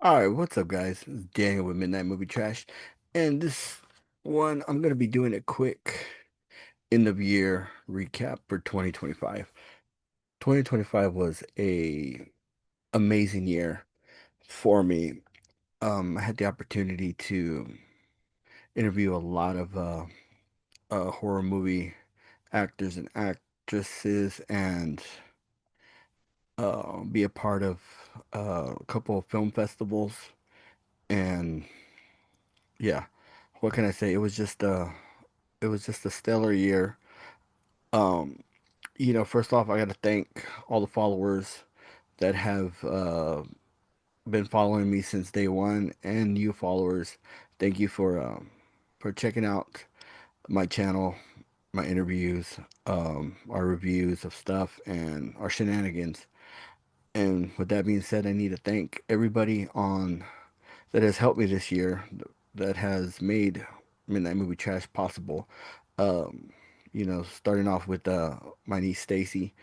All right, what's up, guys? This is Daniel with Midnight Movie Trash, and this one I'm gonna be doing a quick end of year recap for 2025. 2025 was a amazing year for me. I had the opportunity to interview a lot of horror movie actors and actresses, and be a part of a couple of film festivals. And yeah, what can I say? It was just a stellar year. Um, First off, I got to thank all the followers that have been following me since day one, and new followers. Thank you for checking out my channel, my interviews, our reviews of stuff, and our shenanigans. And with that being said, I need to thank everybody on that has helped me this year, that has made Midnight Movie Trash possible. Um, Starting off with my niece Stacy.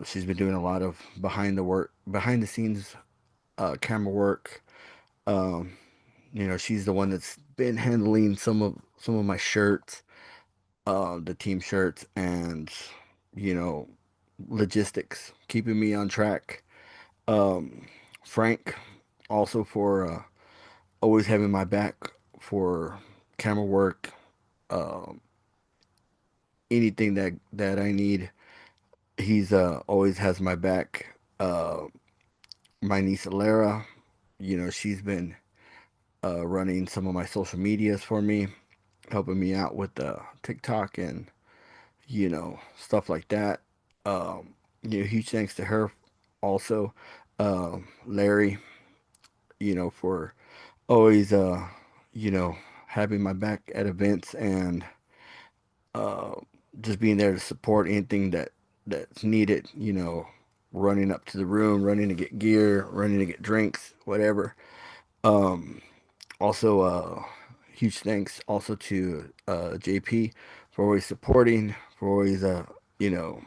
She's been doing a lot of behind the scenes camera work. Um, she's the one that's been handling some of my shirts, the team shirts, and you know, logistics, keeping me on track. Um, Frank, also for always having my back for camera work, um, anything that I need. He's always has my back. My niece Alara, she's been running some of my social medias for me, helping me out with TikTok and stuff like that. Huge thanks to her also. Larry, for always you know having my back at events, and uh, just being there to support anything that's needed. Running up to the room, running to get gear, running to get drinks, whatever. Um, Also, huge thanks also to JP for always supporting, for always you know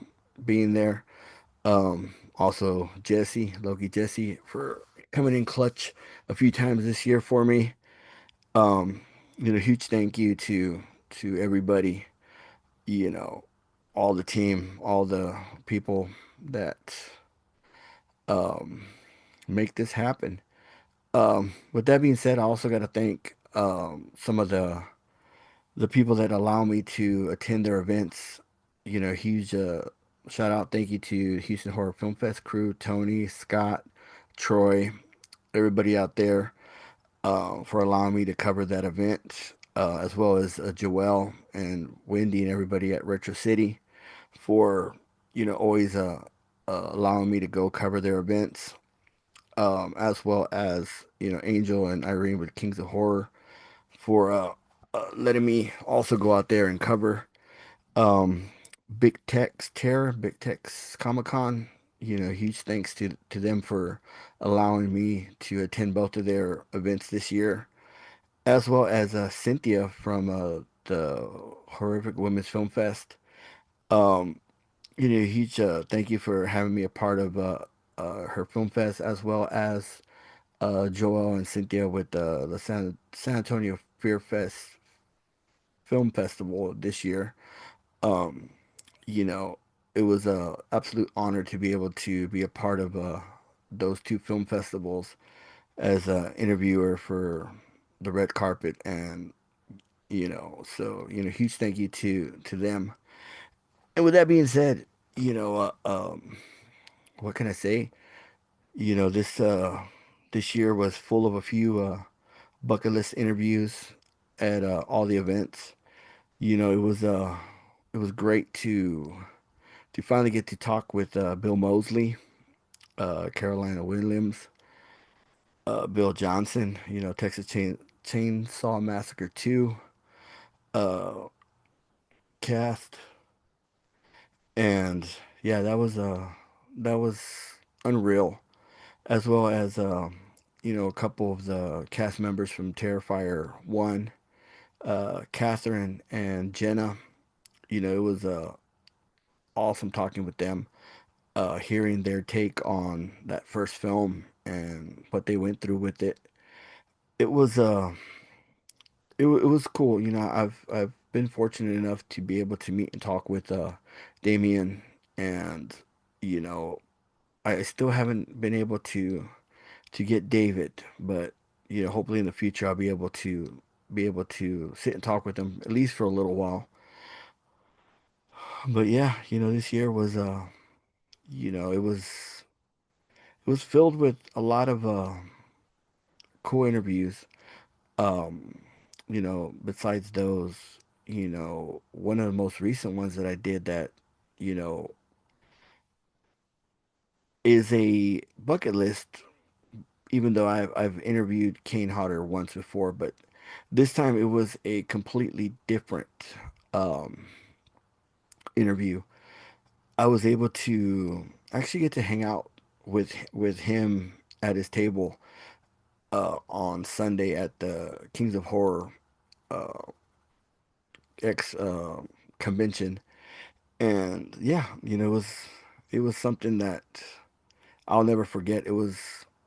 being there. Also Jesse, Loki Jesse, for coming in clutch a few times this year for me. Um, Huge thank you to everybody, you know, all the team, all the people that um make this happen. With that being said, I also got to thank some of the people that allow me to attend their events. Huge shout out, thank you to Houston Horror Film Fest crew, Tony, Scott, Troy, everybody out there, for allowing me to cover that event, as well as Joelle and Wendy and everybody at Retro City for always allowing me to go cover their events, as well as Angel and Irene with Kings of Horror for letting me also go out there and cover um, Big Tech's Comic Con. Huge thanks to them for allowing me to attend both of their events this year, as well as Cynthia from the Horrific Women's Film Fest. Um, Huge thank you for having me a part of her film fest, as well as Joel and Cynthia with the San Antonio Fear Fest Film Festival this year. Um, you know, it was a absolute honor to be able to be a part of those two film festivals as an interviewer for the red carpet, and huge thank you to them. And with that being said, you know, uh, um, what can I say? This year was full of a few bucket list interviews at all the events. It was great to finally get to talk with Bill Mosley, Carolina Williams, Bill Johnson, Chainsaw Massacre 2 uh, cast, and yeah, that was unreal, as well as a couple of the cast members from Terrifier 1, Catherine and Jenna. It was awesome talking with them, hearing their take on that first film. and what they went through with it. It was it was cool. You know, I've been fortunate enough to be able to meet and talk with Damien, and you know, I still haven't been able to get David, but you know, hopefully in the future I'll be able to sit and talk with him at least for a little while. But yeah, you know, this year was you know, it was filled with a lot of cool interviews. Um, you know, besides those, you know, one of the most recent ones that I did that, you know, is a bucket list, even though I've interviewed Kane Hodder once before, but this time it was a completely different um interview. I was able to actually get to hang out with him at his table on Sunday at the Kings of Horror uh X convention. And yeah, you know, it was something that I'll never forget. It was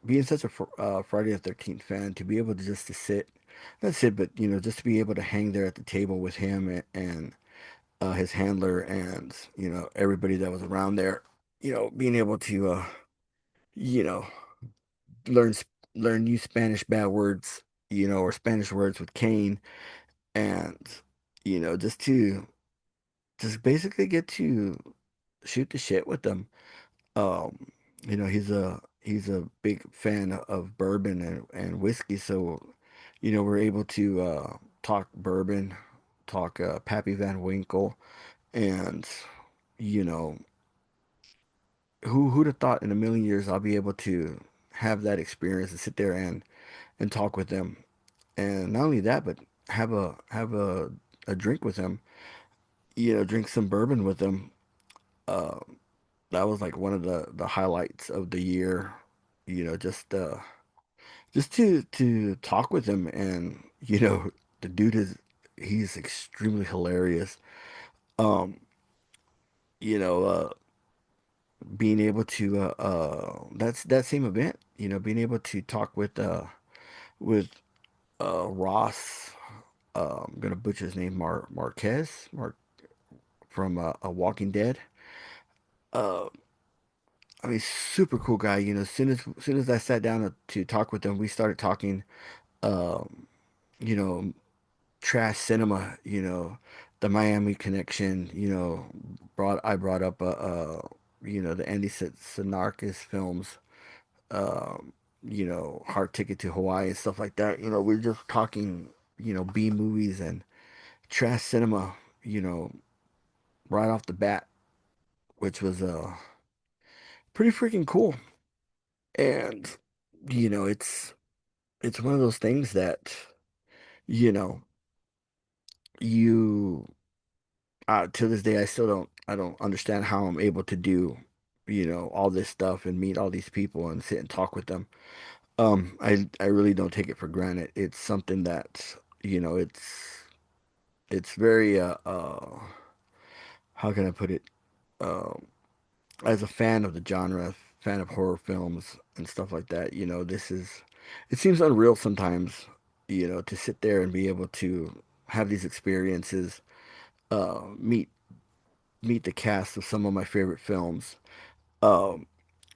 being such a Friday the 13th fan to be able to just to sit, not sit, but you know, just to be able to hang there at the table with him and his handler and you know everybody that was around there. You know, being able to you know learn learn new Spanish bad words, you know, or Spanish words with Kane, and you know, just basically get to shoot the shit with them. Um, you know, he's a big fan of bourbon and whiskey, so you know, we're able to talk bourbon, talk Pappy Van Winkle, and you know, who'd have thought in a million years I'll be able to have that experience and sit there and talk with them, and not only that, but have a drink with them, you know, drink some bourbon with them. Uh, that was like one of the highlights of the year, you know, just to talk with him and you know the dude is he's extremely hilarious. Um, you know, being able to that's that same event, you know, being able to talk with Ross, I'm gonna butcher his name, Marquez, Mark from Walking Dead. Uh, I mean, super cool guy. You know, as soon as I sat down to talk with him, we started talking. Um, you know, trash cinema, you know, the Miami Connection, you know, I brought up you know, the Andy Serkis films, um, you know, Hard Ticket to Hawaii and stuff like that. You know, we're just talking, you know, B movies and trash cinema, you know, right off the bat, which was pretty freaking cool. And you know, it's one of those things that, you know, you to this day, I don't understand how I'm able to do, you know, all this stuff and meet all these people and sit and talk with them. I really don't take it for granted. It's something that, you know, it's very, how can I put it? Um, as a fan of the genre, fan of horror films and stuff like that, you know, it seems unreal sometimes, you know, to sit there and be able to have these experiences, meet the cast of some of my favorite films. Um,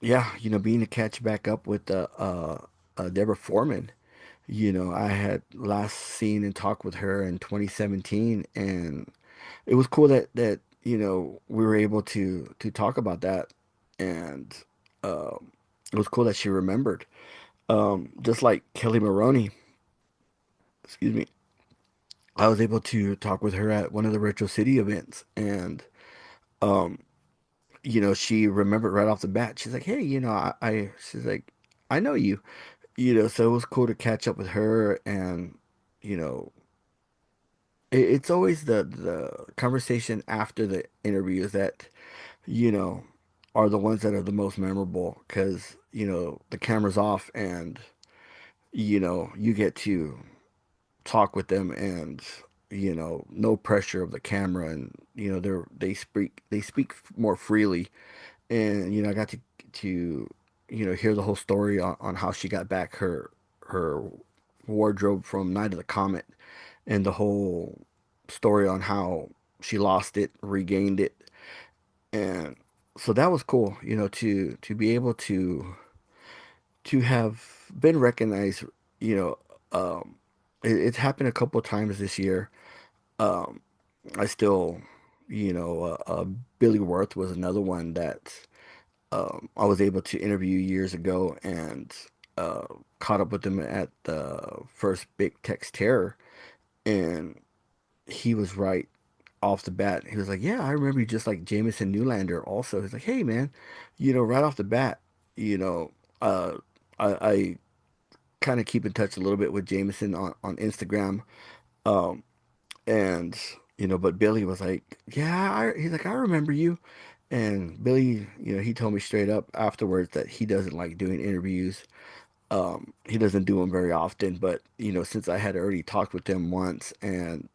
yeah, you know, being to catch back up with Deborah Foreman. You know, I had last seen and talked with her in 2017, and it was cool that you know we were able to talk about that, and it was cool that she remembered. Just like Kelly Maroney, excuse me, I was able to talk with her at one of the Retro City events, and um, you know, she remembered right off the bat. She's like, "Hey, you know, she's like, I know you." You know, so it was cool to catch up with her, and you know, it's always the conversation after the interviews that you know are the ones that are the most memorable because you know the camera's off and you know you get to talk with them and you know no pressure of the camera and you know they speak more freely and you know I got to hear the whole story on how she got back her wardrobe from Night of the Comet and the whole story on how she lost it, regained it, and so that was cool, to be able to have been recognized, you know, it's happened a couple of times this year. Um, I still, Billy Worth was another one that I was able to interview years ago and uh, caught up with him at the first Big Tex Terror, and he was right off the bat. He was like, "Yeah, I remember you just like Jameson Newlander." Also, he's like, "Hey, man, right off the bat, you know, uh, I kind of keep in touch a little bit with Jameson on Instagram." Um, and but Billy was like, "Yeah," he's like, "I remember you." And Billy, he told me straight up afterwards that he doesn't like doing interviews. He doesn't do them very often, but since I had already talked with him once, and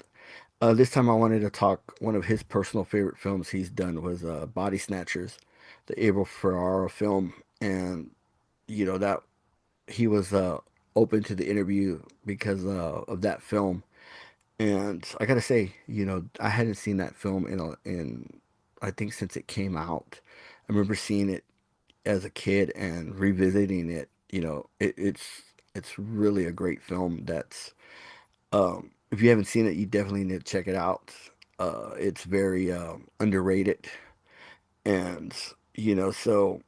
this time I wanted to talk. One of his personal favorite films he's done was Body Snatchers, the Abel Ferrara film, and that he was open to the interview because of that film. And I gotta say, I hadn't seen that film in I think since it came out. I remember seeing it as a kid and revisiting it. It's really a great film. That's if you haven't seen it, you definitely need to check it out. It's very underrated, and so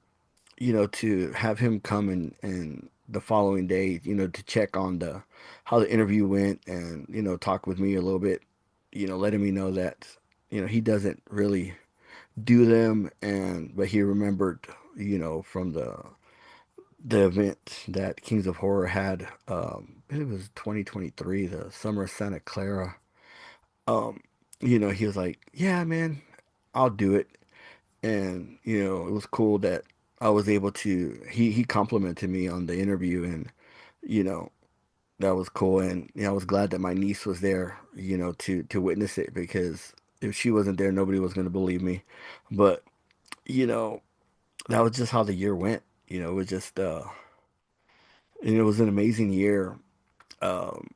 to have him come and the following day, to check on the how the interview went and talk with me a little bit, letting me know that he doesn't really do them, and but he remembered from the event that Kings of Horror had. It was 2023, the Summer of Santa Clara. Um, he was like, "Yeah, man, I'll do it." And it was cool that I was able to. He complimented me on the interview, and you know that was cool. And I was glad that my niece was there, to witness it because if she wasn't there, nobody was going to believe me. But you know that was just how the year went. It was just and it was an amazing year. Um,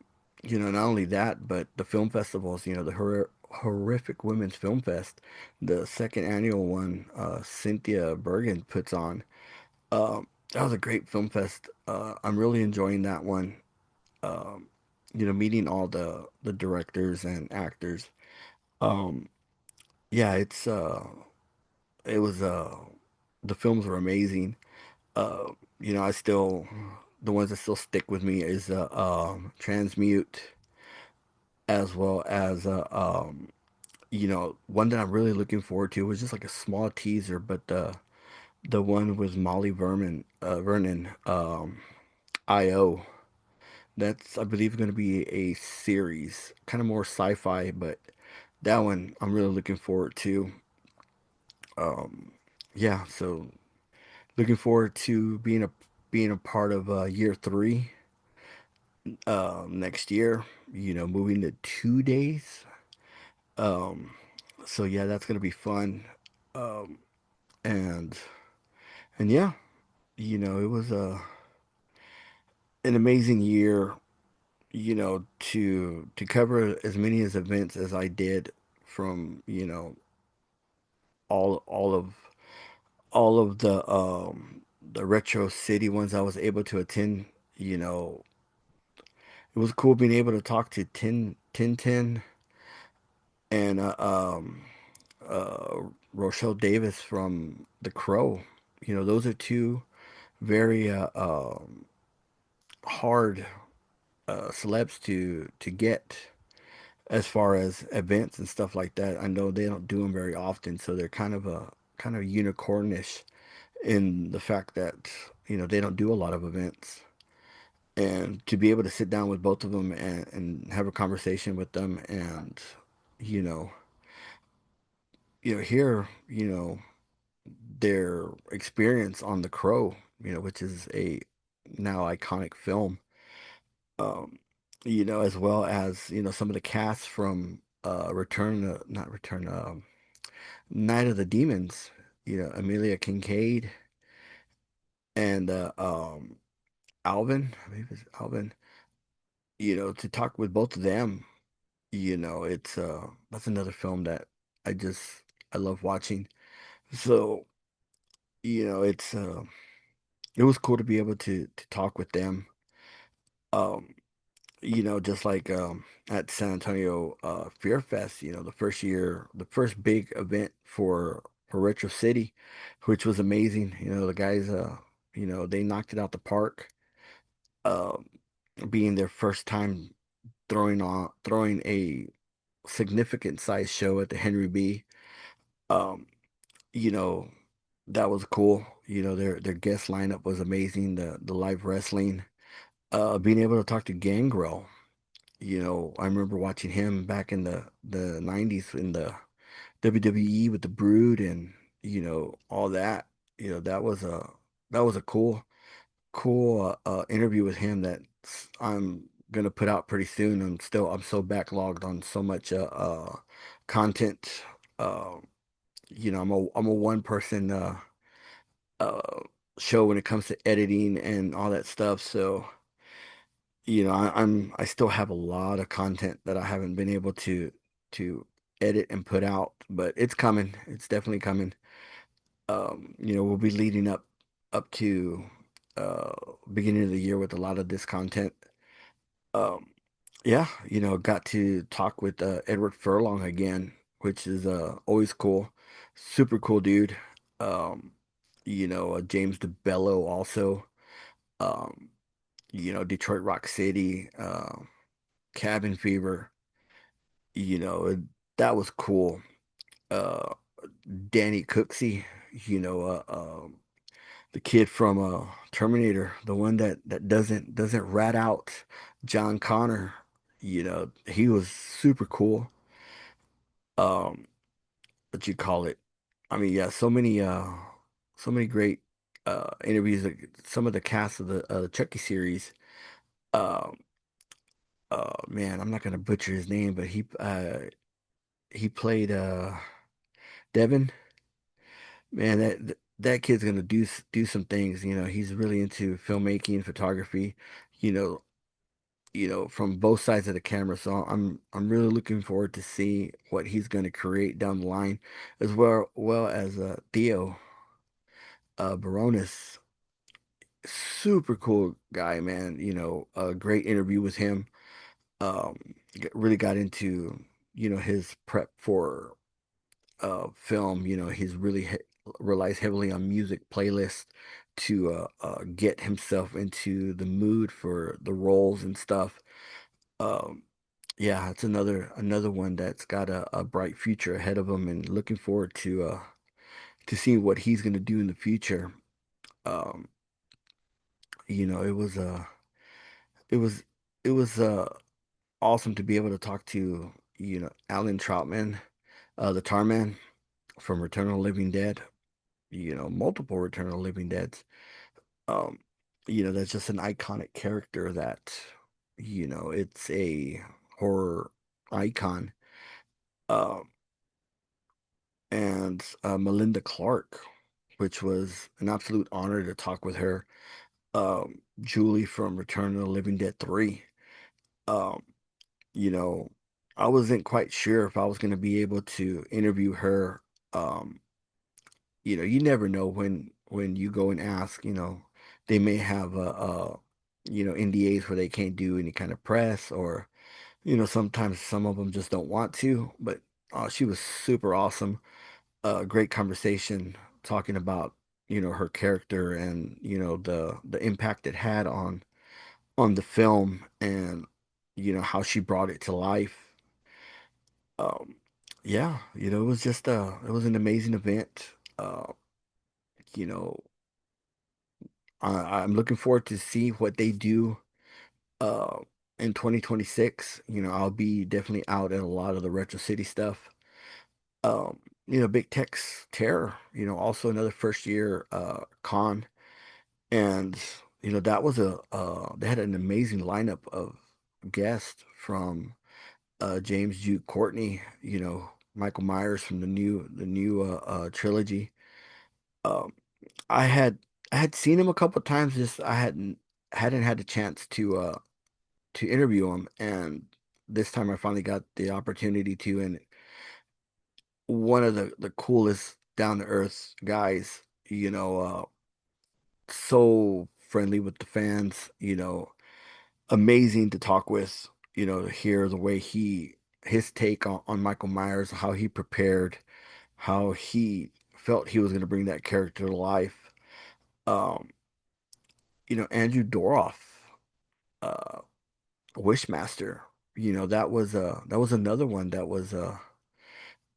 not only that, but the film festivals, the Horrific Women's Film Fest, the second annual one, Cynthia Bergen puts on. That was a great film fest. I'm really enjoying that one. Um, meeting all the directors and actors. Um, yeah, it was the films were amazing. Uh, I still the ones that still stick with me is Transmute, as well as one that I'm really looking forward to was just like a small teaser, but the one with Molly Vernon, IO. That's, I believe, going to be a series, kind of more sci-fi, but that one I'm really looking forward to. Um, yeah, so looking forward to being a part of year three next year. Moving to 2 days. Um, so yeah, that's gonna be fun. Um, and yeah, it was an amazing year. To cover as many as events as I did from all of the Retro City ones I was able to attend. You know, it was cool being able to talk to Tin and uh, Rochelle Davis from The Crow. Those are two very hard celebs to get as far as events and stuff like that. I know they don't do them very often, so they're kind of unicornish in the fact that they don't do a lot of events. And to be able to sit down with both of them and have a conversation with them and you know hear their experience on The Crow, which is a now iconic film. Um, as well as some of the cast from not Return, Night of the Demons. Amelia Kincaid, and Alvin, I believe it's Alvin, to talk with both of them, it's that's another film that I just I love watching. So, it's it was cool to be able to talk with them. Um, just like at San Antonio Fear Fest, the first year, the first big event for Retro City, which was amazing. The guys they knocked it out the park. Um, being their first time throwing a significant size show at the Henry B. Um, you know, that was cool. Their guest lineup was amazing. The live wrestling, being able to talk to Gangrel. I remember watching him back in the 90s in the WWE with the Brood and all that. That was a cool interview with him that I'm gonna put out pretty soon. I'm so backlogged on so much content. Uh, I'm a one person uh show when it comes to editing and all that stuff. So I still have a lot of content that I haven't been able to edit and put out, but it's coming. It's definitely coming. We'll be leading up to uh beginning of the year with a lot of this content. Um, yeah, got to talk with Edward Furlong again, which is always cool. Super cool dude. Um, James DeBello also. Um, Detroit Rock City, Cabin Fever, you know, that was cool. Uh, Danny Cooksey, you know, uh, um, the kid from Terminator, the one that doesn't rat out John Connor. He was super cool. Um, what you call it? I mean, yeah, so many great interviews. Like some of the cast of the Chucky series. Um, man, I'm not gonna butcher his name, but he played Devin. Man, that kid's gonna do some things. He's really into filmmaking, photography. You know, from both sides of the camera. So I'm really looking forward to see what he's gonna create down the line, as well as Theo Baronis. Super cool guy, man. A great interview with him. Really got into his prep for film. He's really relies heavily on music playlists to get himself into the mood for the roles and stuff. Um, yeah, it's another one that's got a bright future ahead of him, and looking forward to seeing what he's gonna do in the future. Um, it was it was it was awesome to be able to talk to Alan Troutman, the Tar Man from Return of the Living Dead. Multiple Return of the Living Deads. Um, that's just an iconic character that, it's a horror icon. Um, and Melinda Clark, which was an absolute honor to talk with her. Julie from Return of the Living Dead 3. Um, you know, I wasn't quite sure if I was going to be able to interview her. Um, you never know when you go and ask, they may have NDAs where they can't do any kind of press, or sometimes some of them just don't want to. But she was super awesome. Great conversation talking about her character and the impact it had on the film, and how she brought it to life. Um, yeah, it was an amazing event. You know, I'm looking forward to see what they do uh in 2026. I'll be definitely out at a lot of the Retro City stuff. Big Tech's Terror, also another first year con. And that was they had an amazing lineup of guests from James Jude Courtney, Michael Myers from the new trilogy. Um, I had I had seen him a couple times, just I hadn't had the chance to interview him, and this time I finally got the opportunity to, and one of the coolest down to earth guys, so friendly with the fans, amazing to talk with, to hear the way his take on Michael Myers, how he prepared, how he felt he was going to bring that character to life. Um, Andrew Doroff, uh, Wishmaster, that was another one that was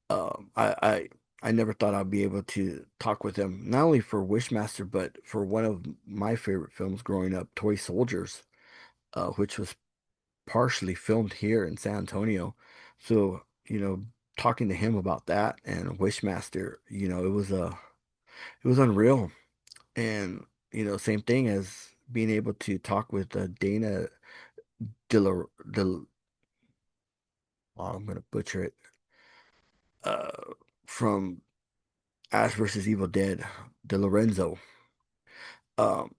um, I, I I never thought I'd be able to talk with him, not only for Wishmaster, but for one of my favorite films growing up, Toy Soldiers, which was partially filmed here in San Antonio. So, talking to him about that and Wishmaster, it was unreal. And, same thing as being able to talk with Dana Dela, Del, oh, I'm gonna butcher it, uh, from Ash versus Evil Dead, De Lorenzo. Um,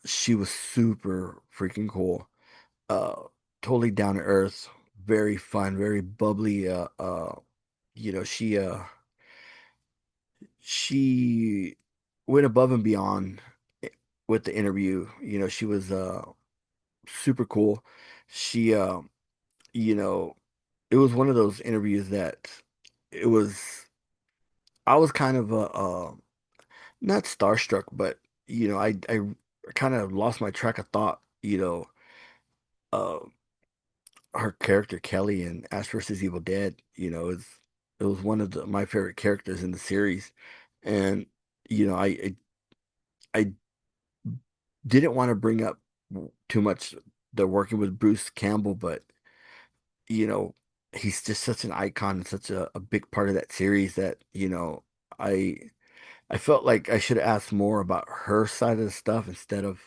she was super freaking cool. Uh, totally down to earth, very fun, very bubbly. You know, she uh she went above and beyond with the interview. She was super cool. She you know, it was one of those interviews that it was I was kind of not starstruck, but I kind of lost my track of thought, uh her character Kelly in Ash vs. Evil Dead, it was one of my favorite characters in the series. And I didn't want to bring up too much the working with Bruce Campbell, but you know, he's just such an icon and such a big part of that series that, I I felt like I should have asked more about her side of the stuff instead of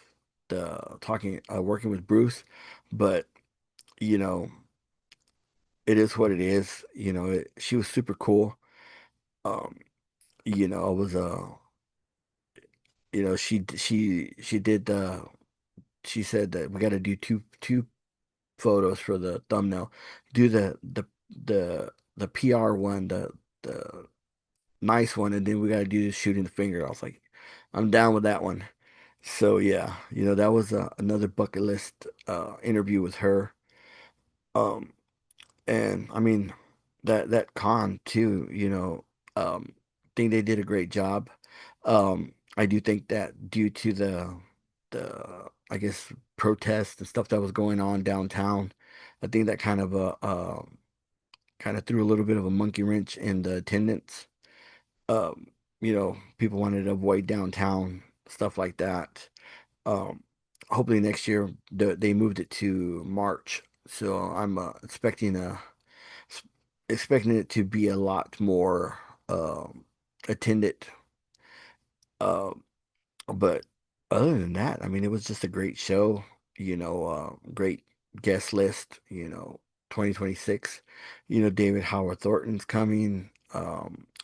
the talking working with Bruce. But, you know, it is what it is. She was super cool. Um, I was she did she said that we got to do two photos for the thumbnail. Do the PR one, the nice one, and then we got to do the shooting the finger. I was like, I'm down with that one. So yeah, that was another bucket list interview with her. Um, and I mean that con too, think they did a great job. I do think that due to the I guess protests and stuff that was going on downtown, I think that kind of threw a little bit of a monkey wrench in the attendance. People wanted to avoid downtown, stuff like that. Um, hopefully next year they moved it to March, so I'm s- expecting it to be a lot more attended. Um, but other than that, I mean, it was just a great show. Great guest list. 2026. David Howard Thornton's coming.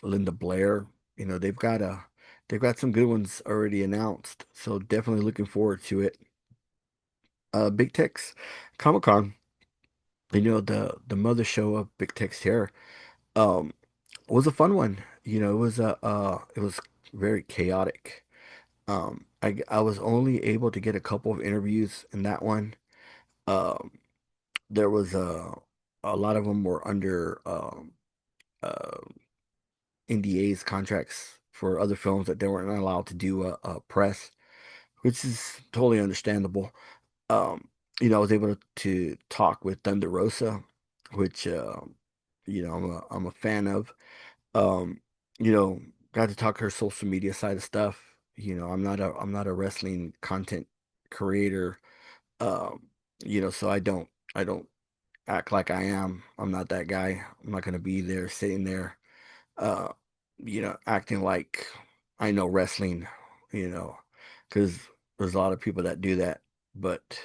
Linda Blair. They've got some good ones already announced. So definitely looking forward to it. Big Tex Comic Con. The mother show of Big Tex here. Um, was a fun one. It was very chaotic. I was only able to get a couple of interviews in that one. Um, there was a lot of them were under uh, NDAs contracts for other films that they weren't allowed to do a press, which is totally understandable. Um, I was able to talk with Thunder Rosa, which I'm a fan of. Um, you know, got to talk her social media side of stuff. I'm not a wrestling content creator. Um, so I don't act like I am. I'm not that guy. I'm not gonna be there sitting there uh acting like I know wrestling, you know, because there's a lot of people that do that. But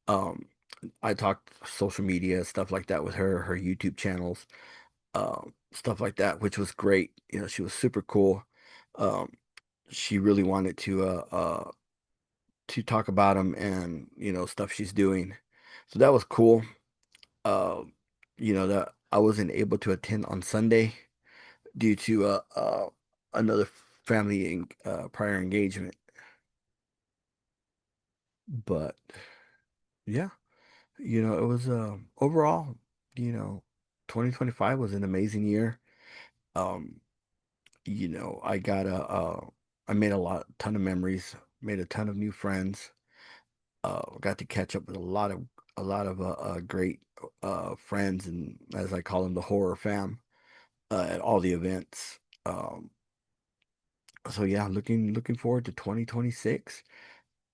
um I talked social media, stuff like that with her YouTube channels, stuff like that, which was great. She was super cool. Um, she really wanted to talk about him and stuff she's doing. So that was cool. Uh, that I wasn't able to attend on Sunday due to another family prior engagement. But yeah, it was overall, you know, 2025 was an amazing year. Um, I got I made ton of memories, made a ton of new friends. Got to catch up with a lot of great friends, and as I call them, the horror fam, at all the events. Um, so yeah, looking forward to 2026.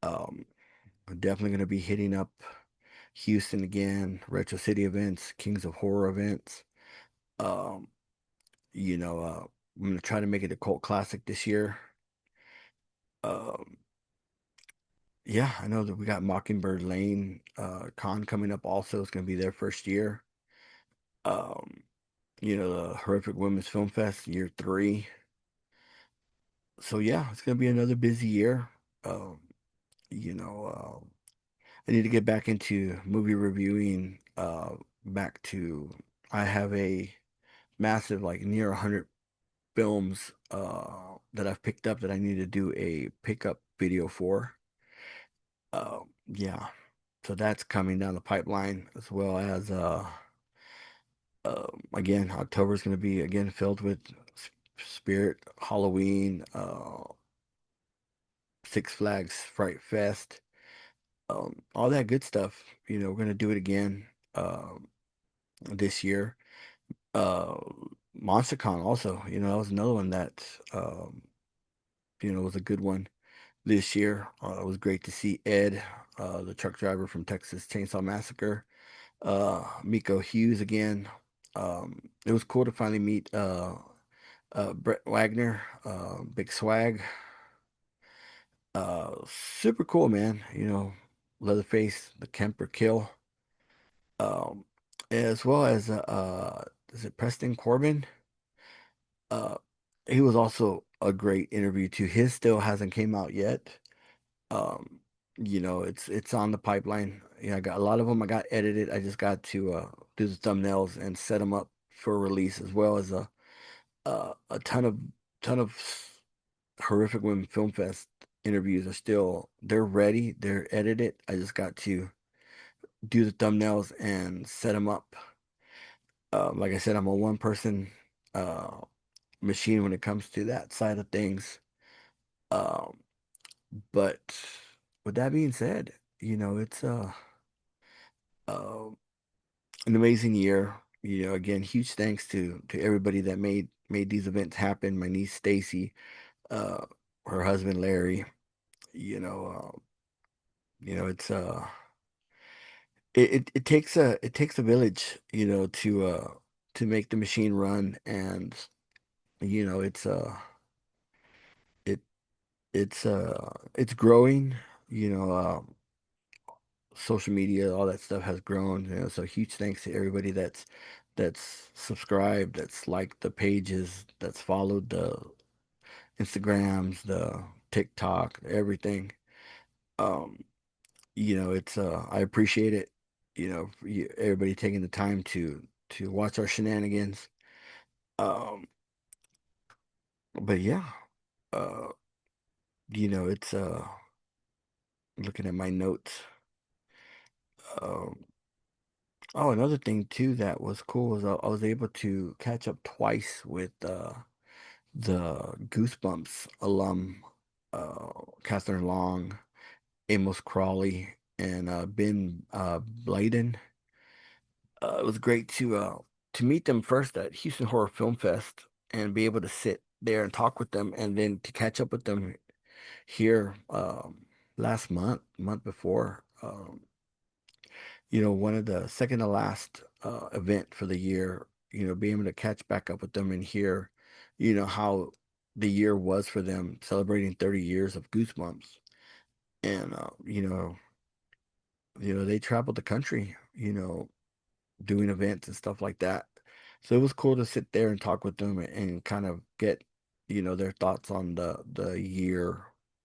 Um, I'm definitely going to be hitting up Houston again, Retro City events, Kings of Horror events. Um, I'm going to try to make it a cult classic this year. Um, yeah, I know that we got Mockingbird Lane con coming up also. It's going to be their first year. Um, the Horrific Women's Film Fest, year three. So yeah, it's gonna be another busy year. Um, you know, I need to get back into movie reviewing. Back to I have a massive, like near 100 films that I've picked up that I need to do a pickup video for. Yeah, so that's coming down the pipeline as well as again, October is going to be again filled with Spirit, Halloween, Six Flags Fright Fest, all that good stuff. We're going to do it again this year. Uh, MonsterCon also, that was another one that um, was a good one this year. It was great to see Ed, the truck driver from Texas Chainsaw Massacre, Miko Hughes again. It was cool to finally meet Brett Wagner, Big Swag. Super cool, man. Leatherface, the Kemper Kill, um, as well as is it Preston Corbin? Uh, he was also a great interview too. His still hasn't came out yet. Um, it's on the pipeline. I got a lot of them. I got edited. I just got to do the thumbnails and set them up for release, as well as a ton of Horrific Women Film Fest interviews are still they're ready, they're edited. I just got to do the thumbnails and set them up. Like I said, I'm a one person uh, machine when it comes to that side of things. Um, but with that being said, it's uh, an amazing year. Again, huge thanks to everybody that made these events happen. My niece Stacy, uh, her husband Larry. You know, it's it takes a village, to make the machine run, and it's it it's growing. You know, social media, all that stuff has grown. So huge thanks to everybody that's subscribed, that's liked the pages, that's followed the Instagrams, the TikTok, everything. Um, it's I appreciate it. Everybody taking the time to watch our shenanigans. Um, but yeah, uh, it's looking at my notes. Um, oh, another thing too that was cool was I was able to catch up twice with the Goosebumps alum, Catherine Long, Amos Crawley, and Ben Bladen. It was great to meet them first at Houston Horror Film Fest and be able to sit there and talk with them, and then to catch up with them here last month before. One of the second to last event for the year. Being able to catch back up with them and hear, how the year was for them, celebrating 30 years of Goosebumps, and they traveled the country, doing events and stuff like that. So it was cool to sit there and talk with them and kind of get their thoughts on the year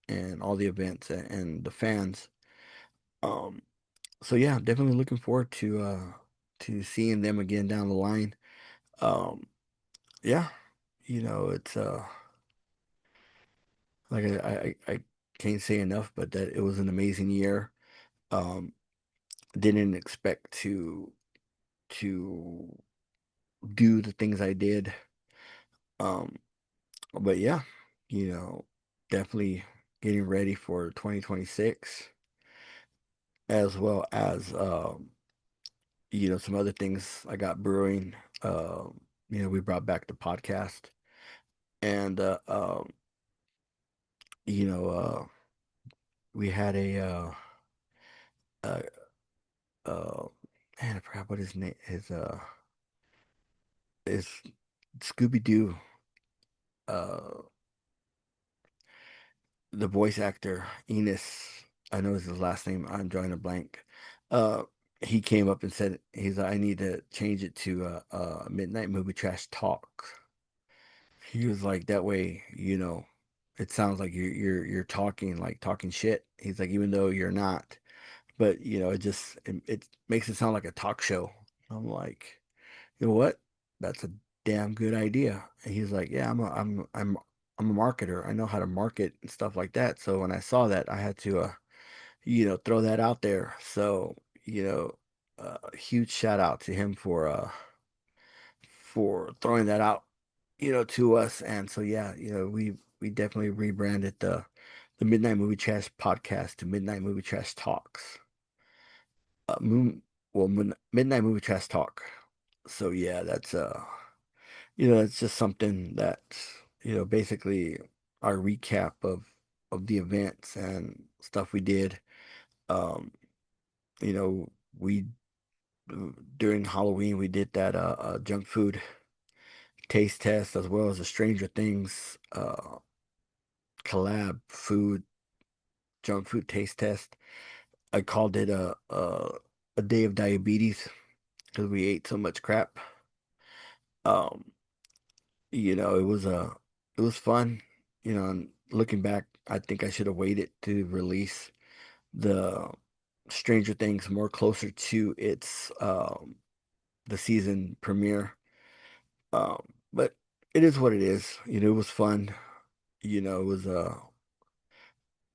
and all the events and the fans. Um, so yeah, definitely looking forward to seeing them again down the line. Um, yeah, it's like I can't say enough, but that it was an amazing year. Um, didn't expect to do the things I did. Um, but yeah, you know, definitely getting ready for 2026 as well as some other things I got brewing. We brought back the podcast and you know, we had uh, uh, man, I forgot what his name is Scooby Doo. Uh, the voice actor Enos, I know is his last name. I'm drawing a blank. Uh, he came up and said he's like, I need to change it to Midnight Movie Trash Talk. He was like that way, it sounds like you're talking like talking shit. He's like even though you're not, but it makes it sound like a talk show. I'm like, you know what? That's a damn good idea. And he's like, yeah, I'm a marketer. I know how to market and stuff like that. So when I saw that, I had to, throw that out there. So, huge shout out to him for throwing that out, to us. And so, yeah, we definitely rebranded the Midnight Movie Trash podcast to Midnight Movie Trash Talks. Moon, well, Midnight Movie Trash Talk. So yeah, it's just something that, basically our recap of the events and stuff we did. Um, you know, we during Halloween we did that junk food taste test as well as a Stranger Things collab food junk food taste test. I called it a day of diabetes because we ate so much crap. Um, it was fun. And looking back, I think I should have waited to release the Stranger Things more closer to its the season premiere. But it is what it is. It was fun. It was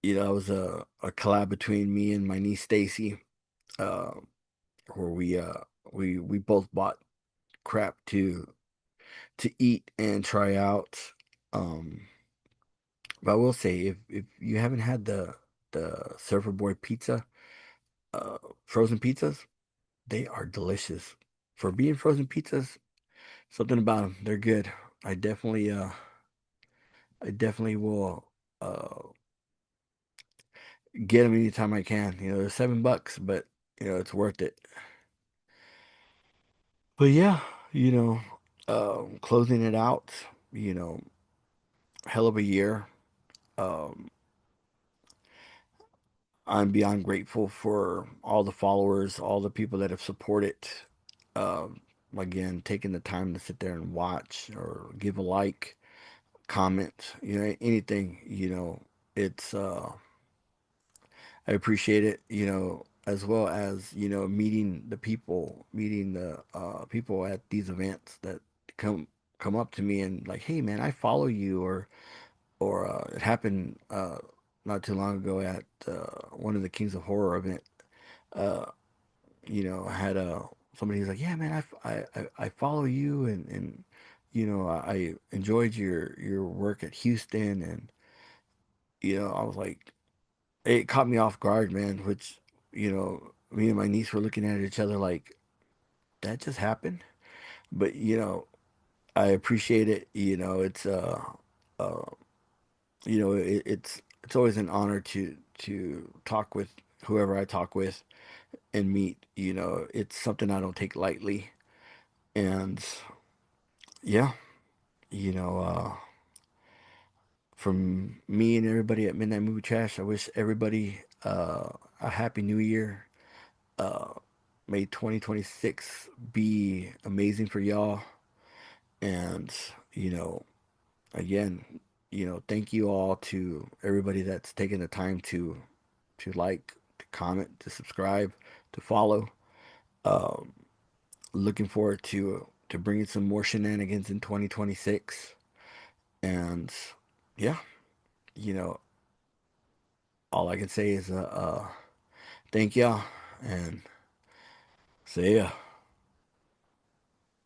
it was a collab between me and my niece Stacy, uh, where we both bought crap to eat and try out. Um, but I will say, if you haven't had the Surfer Boy pizza, uh, frozen pizzas, they are delicious. For being frozen pizzas, something about them, they're good. I definitely I definitely will get them anytime I can. They're $7, but it's worth it. But yeah, you know, closing it out, you know, hell of a year. Um, I'm beyond grateful for all the followers, all the people that have supported. Um, Again, taking the time to sit there and watch or give a like, comment, anything, it's I appreciate it, as well as, meeting the people, meeting the people at these events that come come up to me and like, hey man, I follow you, or it happened not too long ago at one of the Kings of Horror event. Uh, I had somebody who's like, yeah, man, I follow you, and I enjoyed your work at Houston, and I was like, it caught me off guard, man. Which me and my niece were looking at each other like that just happened, but I appreciate it. It's uh, it's always an honor to talk with whoever I talk with and meet. It's something I don't take lightly. And yeah, you know, from me and everybody at Midnight Movie Trash, I wish everybody a happy new year. Uh, May 2026 be amazing for y'all. And, you know, again, thank you all to everybody that's taken the time to like, to comment, to subscribe, to follow. Um, Looking forward to bringing some more shenanigans in 2026. And yeah, you know, all I can say is thank y'all and see ya.